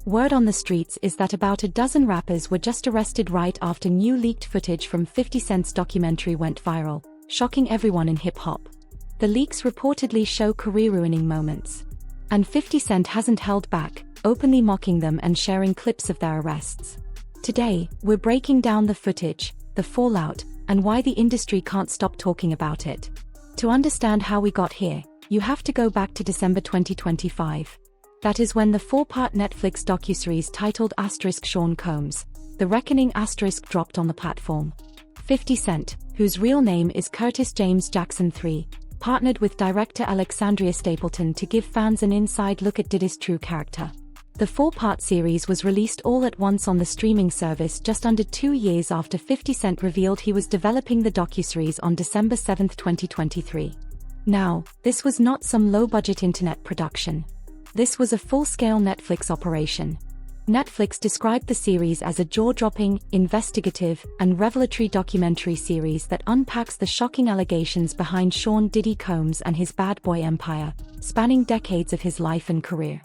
Word on the streets is that about a dozen rappers were just arrested right after new leaked footage from 50 Cent's documentary went viral, shocking everyone in hip-hop. The leaks reportedly show career-ruining moments. And 50 Cent hasn't held back, openly mocking them and sharing clips of their arrests. Today, we're breaking down the footage, the fallout, and why the industry can't stop talking about it. To understand how we got here, you have to go back to December 2025. That is when the 4-part Netflix docuseries titled Sean Combs: The Reckoning dropped on the platform. 50 Cent, whose real name is Curtis James Jackson III, partnered with director Alexandria Stapleton to give fans an inside look at Diddy's true character. The 4-part series was released all at once on the streaming service just under 2 years after 50 Cent revealed he was developing the docuseries on December 7, 2023. Now, this was not some low-budget internet production. This was a full-scale Netflix operation. Netflix described the series as a jaw-dropping, investigative, and revelatory documentary series that unpacks the shocking allegations behind Sean Diddy Combs and his bad boy empire, spanning decades of his life and career.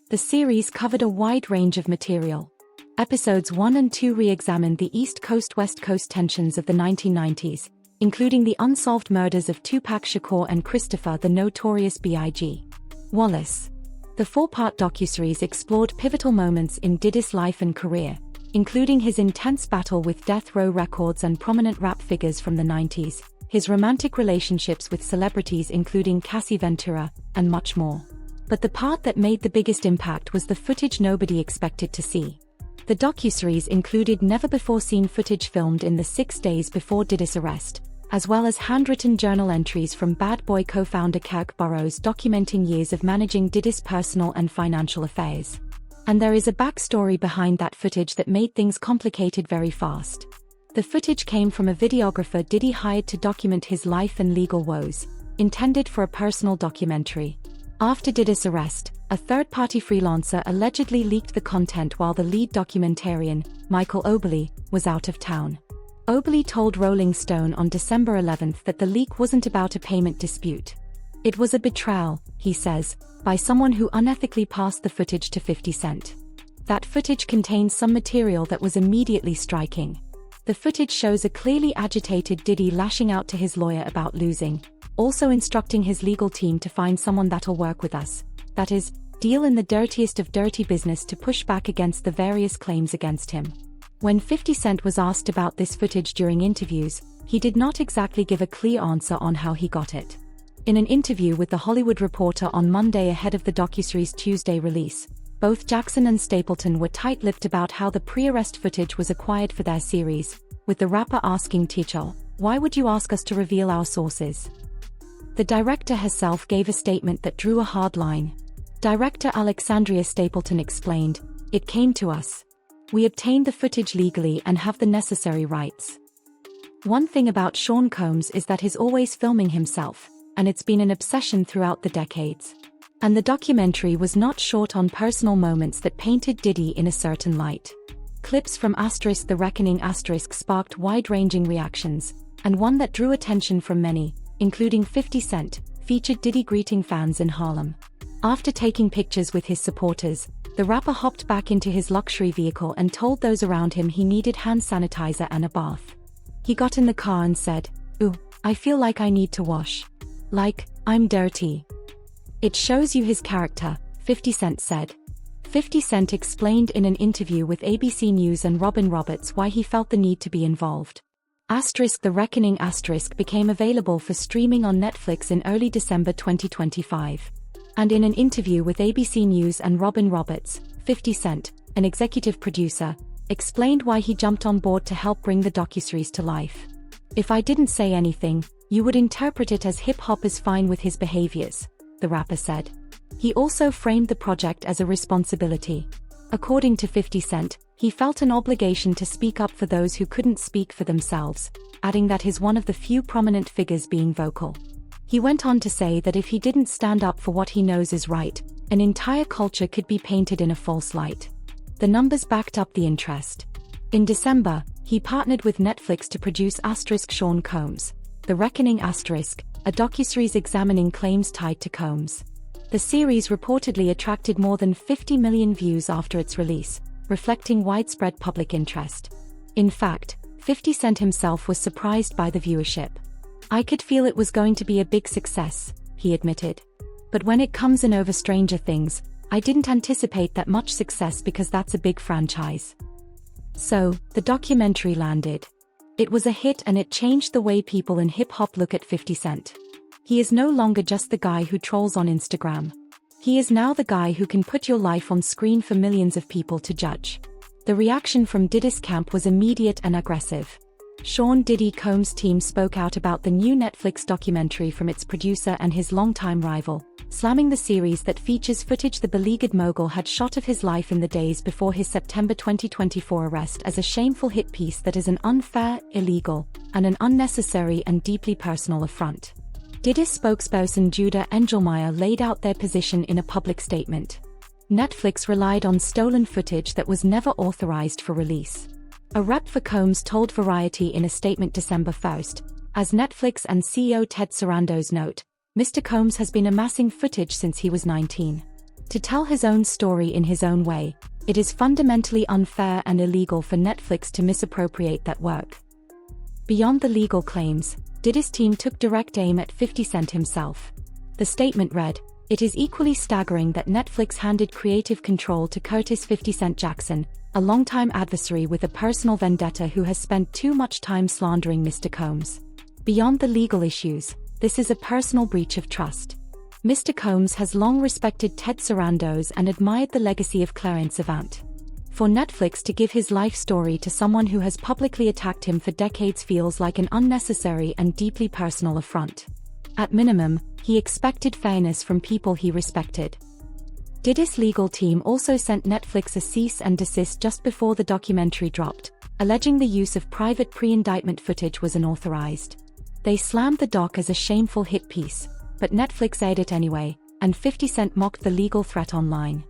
The series covered a wide range of material. Episodes 1 and 2 re-examined the East Coast-West Coast tensions of the 1990s, including the unsolved murders of Tupac Shakur and Christopher the Notorious B.I.G. Wallace. The 4-part docuseries explored pivotal moments in Diddy's life and career, including his intense battle with Death Row Records and prominent rap figures from the 90s, his romantic relationships with celebrities including Cassie Ventura, and much more. But the part that made the biggest impact was the footage nobody expected to see. The docuseries included never-before-seen footage filmed in the 6 days before Diddy's arrest, as well as handwritten journal entries from Bad Boy co-founder Kirk Burroughs documenting years of managing Diddy's personal and financial affairs. And there is a backstory behind that footage that made things complicated very fast. The footage came from a videographer Diddy hired to document his life and legal woes, intended for a personal documentary. After Diddy's arrest, a third-party freelancer allegedly leaked the content while the lead documentarian, Michael Oberle, was out of town. Oberle told Rolling Stone on December 11 that the leak wasn't about a payment dispute. It was a betrayal, he says, by someone who unethically passed the footage to 50 Cent. That footage contains some material that was immediately striking. The footage shows a clearly agitated Diddy lashing out to his lawyer about losing, also instructing his legal team to find someone that'll work with us, that is, deal in the dirtiest of dirty business to push back against the various claims against him. When 50 Cent was asked about this footage during interviews, he did not exactly give a clear answer on how he got it. In an interview with The Hollywood Reporter on Monday ahead of the docuseries' Tuesday release, both Jackson and Stapleton were tight-lipped about how the pre-arrest footage was acquired for their series, with the rapper asking Teacher, "Why would you ask us to reveal our sources?" The director herself gave a statement that drew a hard line. Director Alexandria Stapleton explained, "It came to us. We obtained the footage legally and have the necessary rights." One thing about Sean Combs is that he's always filming himself, and it's been an obsession throughout the decades. And the documentary was not short on personal moments that painted Diddy in a certain light. Clips from The Reckoning sparked wide-ranging reactions, and one that drew attention from many, including 50 Cent, featured Diddy greeting fans in Harlem. After taking pictures with his supporters, the rapper hopped back into his luxury vehicle and told those around him he needed hand sanitizer and a bath. He got in the car and said, "Ooh, I feel like I need to wash. Like, I'm dirty." "It shows you his character," 50 Cent said. 50 Cent explained in an interview with ABC News and Robin Roberts why he felt the need to be involved. The Reckoning became available for streaming on Netflix in early December 2025. And in an interview with ABC News and Robin Roberts, 50 Cent, an executive producer, explained why he jumped on board to help bring the docuseries to life. "If I didn't say anything, you would interpret it as hip-hop is fine with his behaviors," the rapper said. He also framed the project as a responsibility. According to 50 Cent, he felt an obligation to speak up for those who couldn't speak for themselves, adding that he's one of the few prominent figures being vocal. He went on to say that if he didn't stand up for what he knows is right, an entire culture could be painted in a false light. The numbers backed up the interest. In December, he partnered with Netflix to produce Sean Combs: The Reckoning *, a docuseries examining claims tied to Combs. The series reportedly attracted more than 50 million views after its release, reflecting widespread public interest. In fact, 50 Cent himself was surprised by the viewership. "I could feel it was going to be a big success," he admitted. "But when it comes in over Stranger Things, I didn't anticipate that much success because that's a big franchise." So, the documentary landed. It was a hit and it changed the way people in hip-hop look at 50 Cent. He is no longer just the guy who trolls on Instagram. He is now the guy who can put your life on screen for millions of people to judge. The reaction from Diddy's camp was immediate and aggressive. Sean Diddy Combs' team spoke out about the new Netflix documentary from its producer and his longtime rival, slamming the series that features footage the beleaguered mogul had shot of his life in the days before his September 2024 arrest as a shameful hit piece that is an unfair, illegal, and an unnecessary and deeply personal affront. Diddy's spokesperson Judah Engelmeyer laid out their position in a public statement. Netflix relied on stolen footage that was never authorized for release. A rep for Combs told Variety in a statement December 1, as Netflix and CEO Ted Sarandos note, Mr. Combs has been amassing footage since he was 19. To tell his own story in his own way, it is fundamentally unfair and illegal for Netflix to misappropriate that work. Beyond the legal claims, Diddy's team took direct aim at 50 Cent himself. The statement read, "It is equally staggering that Netflix handed creative control to Curtis 50 Cent Jackson, a longtime adversary with a personal vendetta who has spent too much time slandering Mr. Combs. Beyond the legal issues, this is a personal breach of trust. Mr. Combs has long respected Ted Sarandos and admired the legacy of Clarence Avant. For Netflix to give his life story to someone who has publicly attacked him for decades feels like an unnecessary and deeply personal affront. At minimum, he expected fairness from people he respected." Diddy's legal team also sent Netflix a cease and desist just before the documentary dropped, alleging the use of private pre-indictment footage was unauthorized. They slammed the doc as a shameful hit piece, but Netflix aired it anyway, and 50 Cent mocked the legal threat online.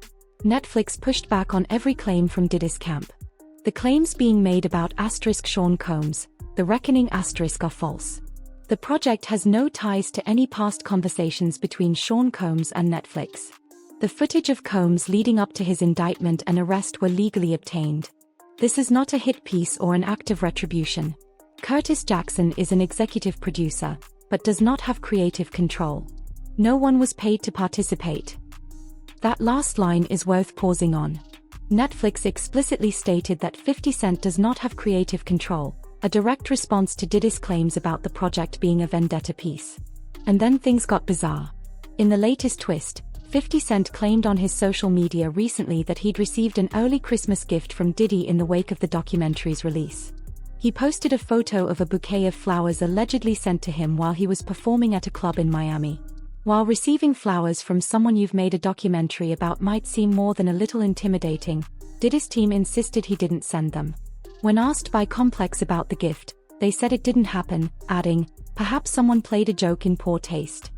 Netflix pushed back on every claim from Diddy's camp. The claims being made about Sean Combs, The Reckoning are false. The project has no ties to any past conversations between Sean Combs and Netflix. The footage of Combs leading up to his indictment and arrest were legally obtained. This is not a hit piece or an act of retribution. Curtis Jackson is an executive producer, but does not have creative control. No one was paid to participate. That last line is worth pausing on. Netflix explicitly stated that 50 Cent does not have creative control, a direct response to Diddy's claims about the project being a vendetta piece. And then things got bizarre. In the latest twist, 50 Cent claimed on his social media recently that he'd received an early Christmas gift from Diddy in the wake of the documentary's release. He posted a photo of a bouquet of flowers allegedly sent to him while he was performing at a club in Miami. While receiving flowers from someone you've made a documentary about might seem more than a little intimidating, Diddy's team insisted he didn't send them. When asked by Complex about the gift, they said it didn't happen, adding, "Perhaps someone played a joke in poor taste."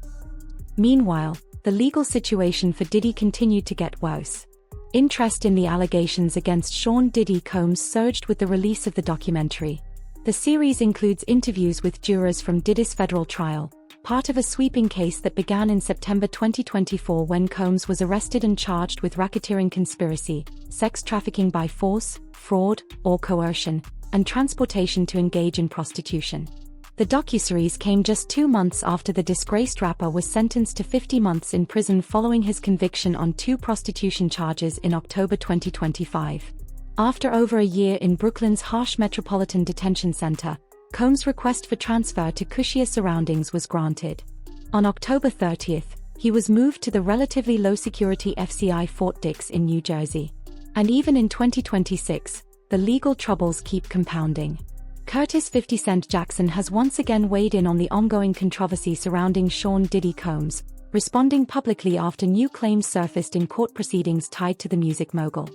Meanwhile, the legal situation for Diddy continued to get worse. Interest in the allegations against Sean Diddy Combs surged with the release of the documentary. The series includes interviews with jurors from Diddy's federal trial, part of a sweeping case that began in September 2024 when Combs was arrested and charged with racketeering conspiracy, sex trafficking by force, fraud, or coercion, and transportation to engage in prostitution. The docuseries came just 2 months after the disgraced rapper was sentenced to 50 months in prison following his conviction on 2 prostitution charges in October 2025. After over a year in Brooklyn's harsh Metropolitan Detention Center, Combs' request for transfer to cushier surroundings was granted. On October 30, he was moved to the relatively low-security FCI Fort Dix in New Jersey. And even in 2026, the legal troubles keep compounding. Curtis 50 Cent Jackson has once again weighed in on the ongoing controversy surrounding Sean Diddy Combs, responding publicly after new claims surfaced in court proceedings tied to the music mogul.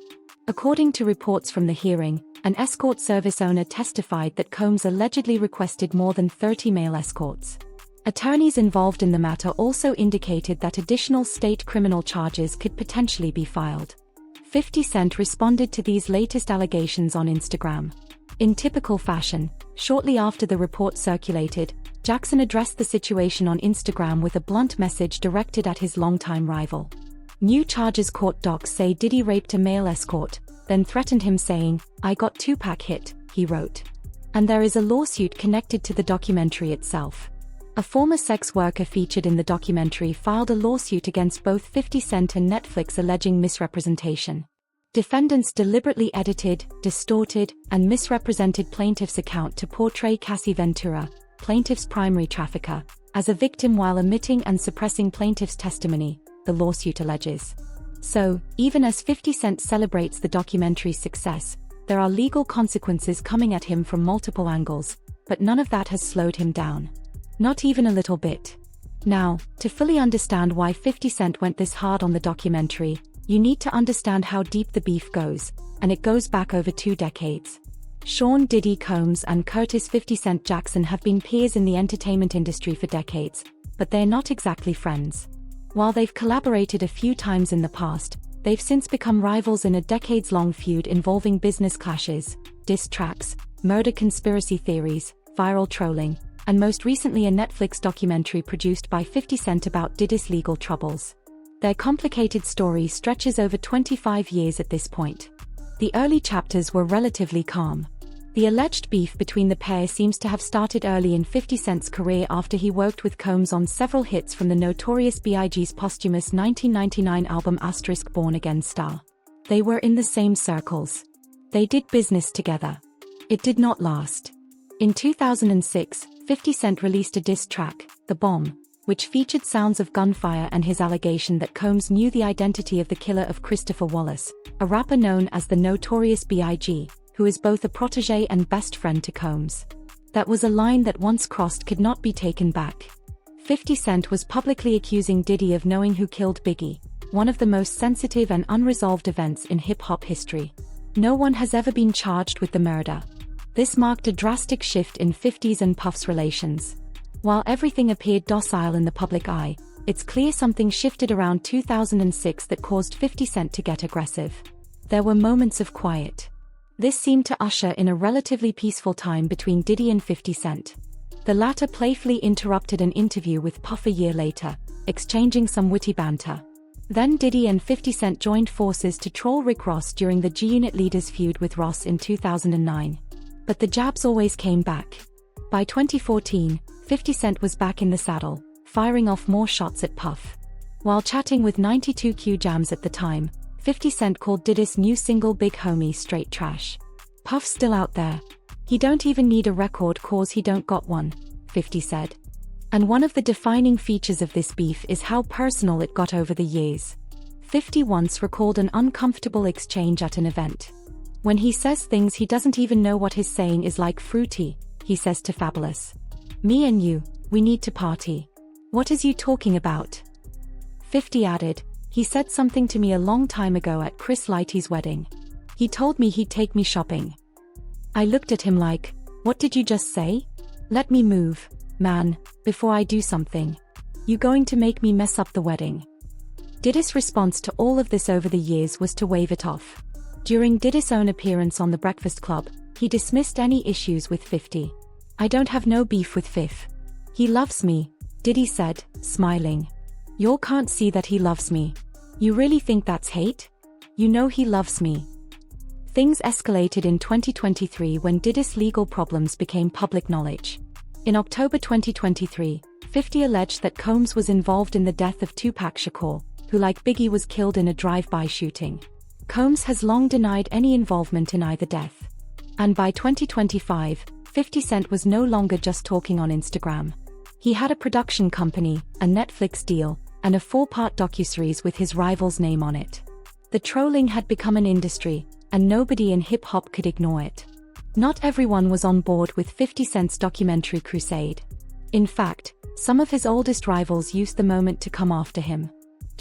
According to reports from the hearing, an escort service owner testified that Combs allegedly requested more than 30 male escorts. Attorneys involved in the matter also indicated that additional state criminal charges could potentially be filed. 50 Cent responded to these latest allegations on Instagram. In typical fashion, shortly after the report circulated, Jackson addressed the situation on Instagram with a blunt message directed at his longtime rival. New charges court docs say Diddy raped a male escort, then threatened him saying, "I got Tupac hit," he wrote. And there is a lawsuit connected to the documentary itself. A former sex worker featured in the documentary filed a lawsuit against both 50 Cent and Netflix alleging misrepresentation. Defendants deliberately edited, distorted, and misrepresented plaintiff's account to portray Cassie Ventura, plaintiff's primary trafficker, as a victim while omitting and suppressing plaintiff's testimony, the lawsuit alleges. So, even as 50 Cent celebrates the documentary's success, there are legal consequences coming at him from multiple angles, but none of that has slowed him down. Not even a little bit. Now, to fully understand why 50 Cent went this hard on the documentary, you need to understand how deep the beef goes, and it goes back over 2 decades. Sean Diddy Combs and Curtis 50 Cent Jackson have been peers in the entertainment industry for decades, but they're not exactly friends. While they've collaborated a few times in the past, they've since become rivals in a decades-long feud involving business clashes, diss tracks, murder conspiracy theories, viral trolling, and most recently a Netflix documentary produced by 50 Cent about Diddy's legal troubles. Their complicated story stretches over 25 years at this point. The early chapters were relatively calm. The alleged beef between the pair seems to have started early in 50 Cent's career after he worked with Combs on several hits from the Notorious B.I.G.'s posthumous 1999 album * Born Again Star. They were in the same circles. They did business together. It did not last. In 2006, 50 Cent released a diss track, The Bomb, which featured sounds of gunfire and his allegation that Combs knew the identity of the killer of Christopher Wallace, a rapper known as the Notorious B.I.G., who is both a protege and best friend to Combs. That was a line that once crossed could not be taken back. 50 Cent was publicly accusing Diddy of knowing who killed Biggie, one of the most sensitive and unresolved events in hip-hop history. No one has ever been charged with the murder. This marked a drastic shift in 50's and Puff's relations. While everything appeared docile in the public eye, it's clear something shifted around 2006 that caused 50 Cent to get aggressive. There were moments of quiet. This seemed to usher in a relatively peaceful time between Diddy and 50 Cent. The latter playfully interrupted an interview with Puff a year later, exchanging some witty banter. Then Diddy and 50 Cent joined forces to troll Rick Ross during the G-Unit Leaders feud with Ross in 2009. But the jabs always came back. By 2014, 50 Cent was back in the saddle, firing off more shots at Puff. While chatting with 92Q Jams at the time, 50 Cent called Diddy's new single Big Homie straight trash. "Puff's still out there. He don't even need a record 'cause he don't got one," 50 said. And one of the defining features of this beef is how personal it got over the years. 50 once recalled an uncomfortable exchange at an event. When he says things he doesn't even know what he's saying is like fruity, he says to Fabulous. "Me and you, we need to party. What is you talking about?" 50 added, "He said something to me a long time ago at Chris Lighty's wedding. He told me he'd take me shopping. I looked at him like, what did you just say? Let me move, man, before I do something. You going to make me mess up the wedding?" Diddy's response to all of this over the years was to wave it off. During Diddy's own appearance on The Breakfast Club, he dismissed any issues with 50. "I don't have no beef with Fif. He loves me," Diddy said, smiling. "Y'all can't see that he loves me. You really think that's hate? You know he loves me." Things escalated in 2023 when Diddy's legal problems became public knowledge. In October 2023, 50 alleged that Combs was involved in the death of Tupac Shakur, who like Biggie was killed in a drive-by shooting. Combs has long denied any involvement in either death. And by 2025, 50 Cent was no longer just talking on Instagram. He had a production company, a Netflix deal, and a 4-part docuseries with his rival's name on it. The trolling had become an industry, and nobody in hip-hop could ignore it. Not everyone was on board with 50 Cent's documentary crusade. In fact, some of his oldest rivals used the moment to come after him.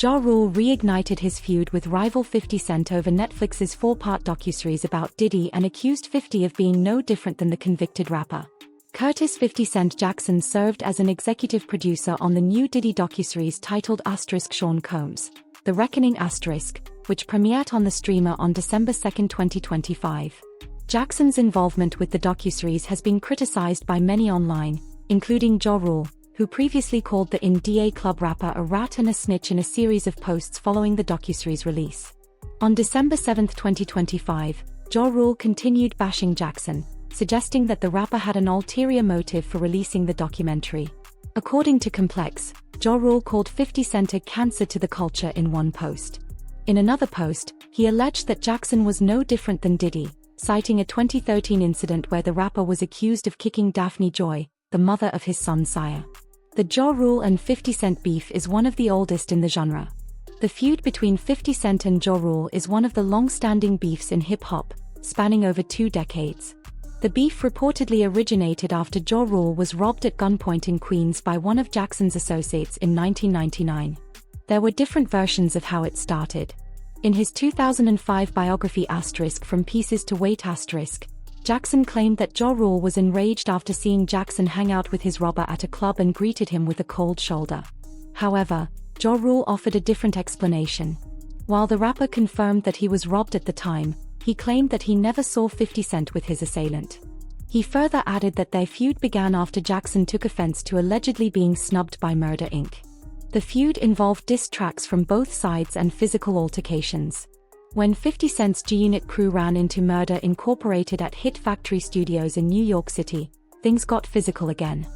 Ja Rule reignited his feud with rival 50 Cent over Netflix's 4-part docuseries about Diddy and accused 50 of being no different than the convicted rapper. Curtis 50 Cent Jackson served as an executive producer on the new Diddy docuseries titled * Sean Combs, The Reckoning *, which premiered on the streamer on December 2, 2025. Jackson's involvement with the docuseries has been criticized by many online, including Ja Rule, who previously called the NDA Club rapper a rat and a snitch in a series of posts following the docuseries release. On December 7, 2025, Ja Rule continued bashing Jackson, suggesting that the rapper had an ulterior motive for releasing the documentary. According to Complex, Ja Rule called 50 Cent a cancer to the culture in one post. In another post, he alleged that Jackson was no different than Diddy, citing a 2013 incident where the rapper was accused of kicking Daphne Joy, the mother of his son Sire. The Ja Rule and 50 Cent beef is one of the oldest in the genre. The feud between 50 Cent and Ja Rule is one of the long-standing beefs in hip-hop, spanning over 2 decades. The beef reportedly originated after Ja Rule was robbed at gunpoint in Queens by one of Jackson's associates in 1999. There were different versions of how it started. In his 2005 biography From Pieces to Weight Jackson claimed that Ja Rule was enraged after seeing Jackson hang out with his robber at a club and greeted him with a cold shoulder. However, Ja Rule offered a different explanation. While the rapper confirmed that he was robbed at the time, he claimed that he never saw 50 Cent with his assailant. He further added that their feud began after Jackson took offense to allegedly being snubbed by Murder Inc. The feud involved diss tracks from both sides and physical altercations. When 50 Cent's G-Unit crew ran into Murder Incorporated at Hit Factory Studios in New York City, things got physical again.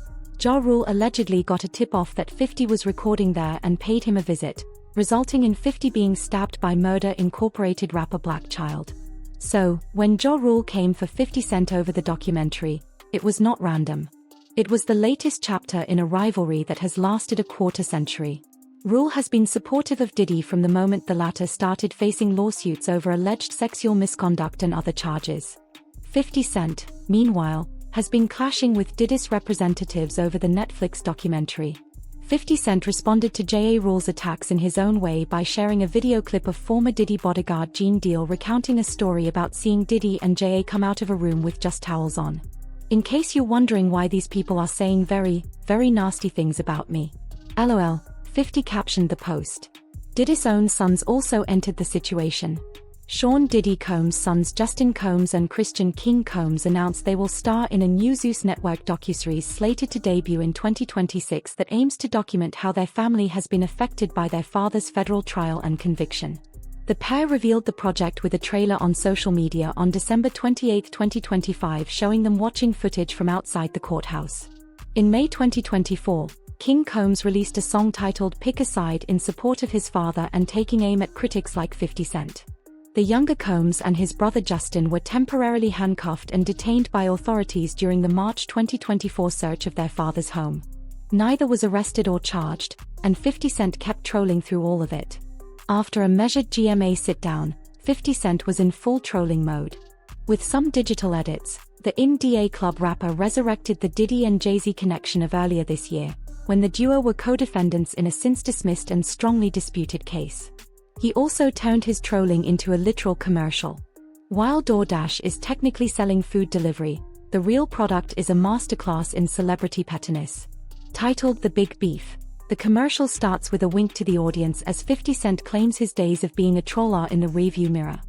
Ja Rule allegedly got a tip-off that 50 was recording there and paid him a visit, resulting in 50 being stabbed by Murder Incorporated rapper Black Child. So, when Ja Rule came for 50 Cent over the documentary, it was not random. It was the latest chapter in a rivalry that has lasted a quarter century. Rule has been supportive of Diddy from the moment the latter started facing lawsuits over alleged sexual misconduct and other charges. 50 Cent, meanwhile, has been clashing with Diddy's representatives over the Netflix documentary. 50 Cent responded to Ja Rule's attacks in his own way by sharing a video clip of former Diddy bodyguard Gene Deal recounting a story about seeing Diddy and Ja come out of a room with just towels on. In case you're wondering why these people are saying very, very nasty things about me. LOL, 50 captioned the post. Diddy's own sons also entered the situation. Sean Diddy Combs' sons Justin Combs and Christian King Combs announced they will star in a new Zeus Network docuseries slated to debut in 2026 that aims to document how their family has been affected by their father's federal trial and conviction. The pair revealed the project with a trailer on social media on December 28, 2025, showing them watching footage from outside the courthouse. In May 2024, King Combs released a song titled Pick a Side in support of his father and taking aim at critics like 50 Cent. The younger Combs and his brother Justin were temporarily handcuffed and detained by authorities during the March 2024 search of their father's home. Neither was arrested or charged, and 50 Cent kept trolling through all of it. After a measured GMA sit-down, 50 Cent was in full trolling mode. With some digital edits, the NDA Club rapper resurrected the Diddy and Jay-Z connection of earlier this year, when the duo were co-defendants in a since-dismissed and strongly disputed case. He also turned his trolling into a literal commercial. While DoorDash is technically selling food delivery, the real product is a masterclass in celebrity pettiness. Titled The Big Beef, the commercial starts with a wink to the audience as 50 Cent claims his days of being a troller in the rearview mirror.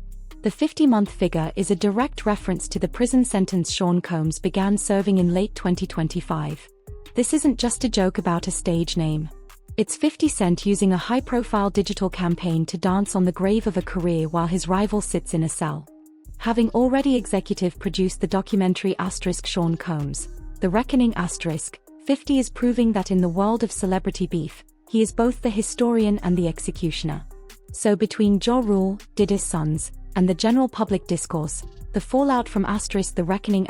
The 50-month figure is a direct reference to the prison sentence Sean Combs began serving in late 2025. This isn't just a joke about a stage name. It's 50 Cent using a high-profile digital campaign to dance on the grave of a career while his rival sits in a cell. Having already executive produced the documentary Sean Combs, The Reckoning 50 is proving that in the world of celebrity beef, he is both the historian and the executioner. So between Ja Rule, Diddy's sons, and the general public discourse, the fallout from The Reckoning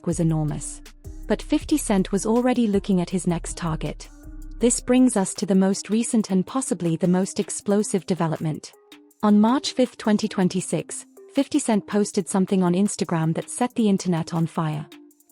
was enormous. But 50 Cent was already looking at his next target. This brings us to the most recent and possibly the most explosive development. On March 5, 2026, 50 Cent posted something on Instagram that set the internet on fire.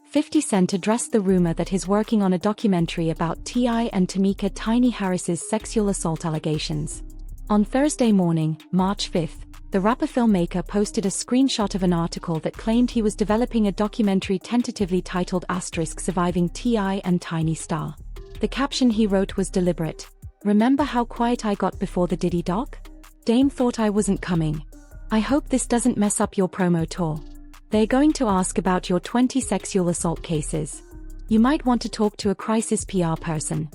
50 Cent addressed the rumor that he's working on a documentary about T.I. and Tamika Tiny Harris's sexual assault allegations. On Thursday morning, March 5, the rapper-filmmaker posted a screenshot of an article that claimed he was developing a documentary tentatively titled Surviving T.I. and Tiny Star. The caption he wrote was deliberate. "Remember how quiet I got before the Diddy doc? Dame thought I wasn't coming. I hope this doesn't mess up your promo tour. They're going to ask about your 20 sexual assault cases. You might want to talk to a crisis PR person.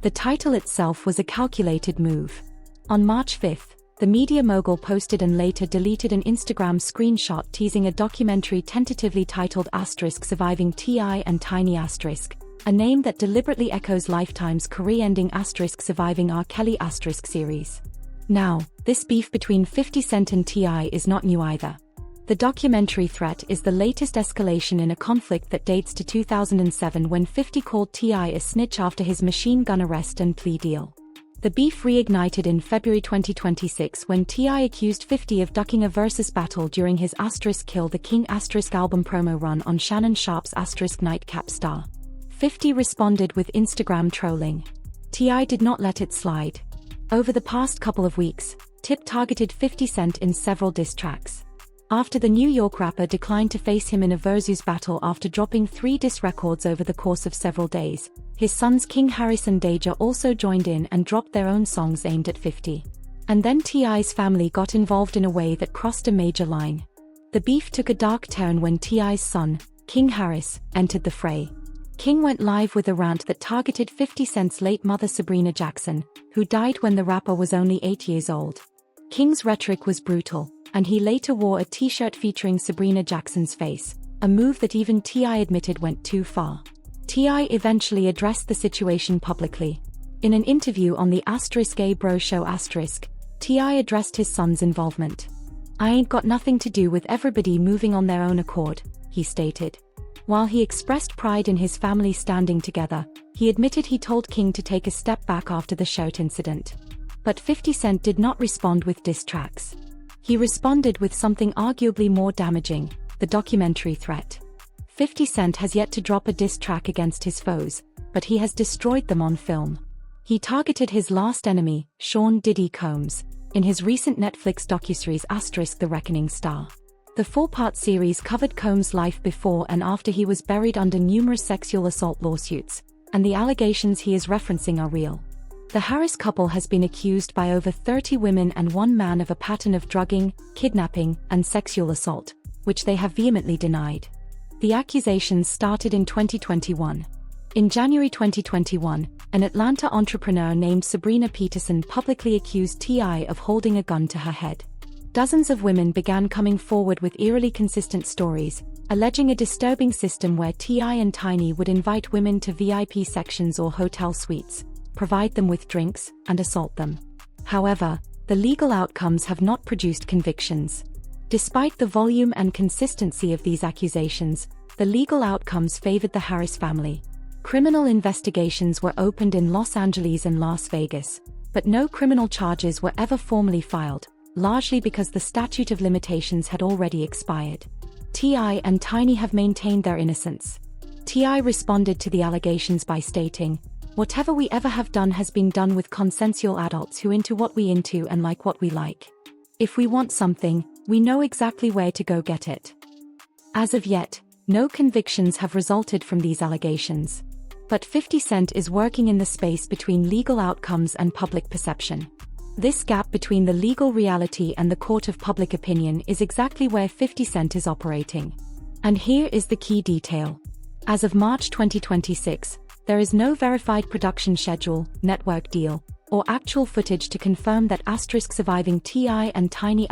The title itself was a calculated move. On March 5th, the media mogul posted and later deleted an Instagram screenshot teasing a documentary tentatively titled Surviving T.I. and Tiny *, a name that deliberately echoes Lifetime's career-ending Surviving R. Kelly series. Now, this beef between 50 Cent and T.I. is not new either. The documentary threat is the latest escalation in a conflict that dates to 2007 when 50 called T.I. a snitch after his machine gun arrest and plea deal. The beef reignited in February 2026 when T.I. accused 50 of ducking a versus battle during his Kill the King album promo run on Shannon Sharpe's Nightcap Star. 50 responded with Instagram trolling. T.I. did not let it slide. Over the past couple of weeks, Tip targeted 50 Cent in several diss tracks. After the New York rapper declined to face him in a versus battle after dropping 3 diss records over the course of several days, his sons King Harris and Deja also joined in and dropped their own songs aimed at 50. And then T.I.'s family got involved in a way that crossed a major line. The beef took a dark turn when T.I.'s son, King Harris, entered the fray. King went live with a rant that targeted 50 Cent's late mother Sabrina Jackson, who died when the rapper was only 8 years old. King's rhetoric was brutal, and he later wore a t-shirt featuring Sabrina Jackson's face, a move that even T.I. admitted went too far. T.I. eventually addressed the situation publicly. In an interview on the *Gay Bro Show*, T.I. addressed his son's involvement. "I ain't got nothing to do with everybody moving on their own accord," he stated. While he expressed pride in his family standing together, he admitted he told King to take a step back after the shout incident. But 50 Cent did not respond with diss tracks. He responded with something arguably more damaging, the documentary threat. 50 Cent has yet to drop a diss track against his foes, but he has destroyed them on film. He targeted his last enemy, Sean Diddy Combs, in his recent Netflix docuseries *The Reckoning Star. The 4-part series covered Combs' life before and after he was buried under numerous sexual assault lawsuits, and the allegations he is referencing are real. The Harris couple has been accused by over 30 women and 1 man of a pattern of drugging, kidnapping, and sexual assault, which they have vehemently denied. The accusations started in 2021. In January 2021, an Atlanta entrepreneur named Sabrina Peterson publicly accused T.I. of holding a gun to her head. Dozens of women began coming forward with eerily consistent stories, alleging a disturbing system where T.I. and Tiny would invite women to VIP sections or hotel suites, provide them with drinks, and assault them. However, the legal outcomes have not produced convictions. Despite the volume and consistency of these accusations, the legal outcomes favored the Harris family. Criminal investigations were opened in Los Angeles and Las Vegas, but no criminal charges were ever formally filed, largely because the statute of limitations had already expired. T.I. and Tiny have maintained their innocence. T.I. responded to the allegations by stating, "Whatever we ever have done has been done with consensual adults who into what we into and like what we like. If we want something, we know exactly where to go get it." As of yet, no convictions have resulted from these allegations. But 50 Cent is working in the space between legal outcomes and public perception. This gap between the legal reality and the court of public opinion is exactly where 50 Cent is operating. And here is the key detail. As of March 2026, there is no verified production schedule, network deal, or actual footage to confirm that Surviving T.I. and Tiny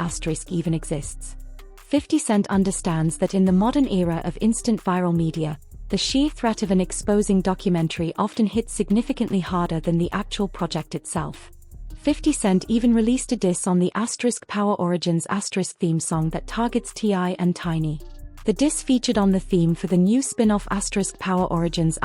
even exists. 50 Cent understands that in the modern era of instant viral media, the sheer threat of an exposing documentary often hits significantly harder than the actual project itself. 50 Cent even released a diss on the Power Origins theme song that targets T.I. and Tiny. The diss featured on the theme for the new spin-off Power Origins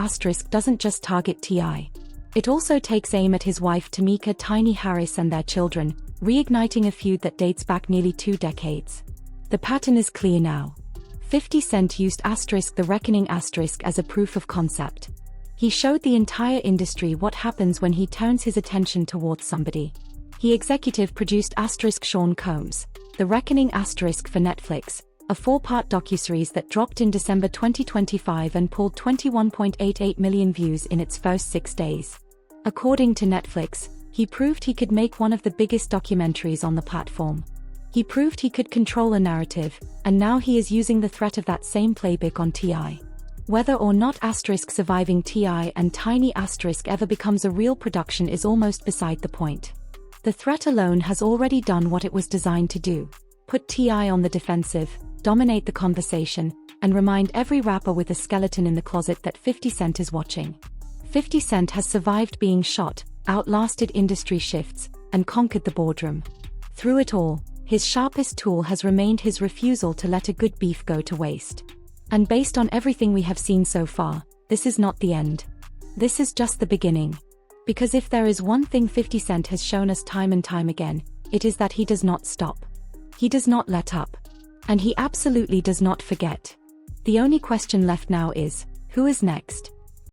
doesn't just target T.I. It also takes aim at his wife Tamika Tiny Harris and their children, reigniting a feud that dates back nearly 2 decades. The pattern is clear now. 50 Cent used The Reckoning as a proof of concept. He showed the entire industry what happens when he turns his attention towards somebody. He executive produced Sean Combs, The Reckoning for Netflix, a 4-part docuseries that dropped in December 2025 and pulled 21.88 million views in its first 6 days. According to Netflix, he proved he could make one of the biggest documentaries on the platform. He proved he could control a narrative, and now he is using the threat of that same playbook on T.I. Whether or not Asterisk surviving T.I. and Tiny Asterisk ever becomes a real production is almost beside the point. The threat alone has already done what it was designed to do: put T.I. on the defensive, dominate the conversation, and remind every rapper with a skeleton in the closet that 50 Cent is watching. 50 Cent has survived being shot, outlasted industry shifts, and conquered the boardroom. Through it all, his sharpest tool has remained his refusal to let a good beef go to waste. And based on everything we have seen so far, this is not the end. This is just the beginning. Because if there is one thing 50 Cent has shown us time and time again, it is that he does not stop. He does not let up. And he absolutely does not forget. The only question left now is, who is next?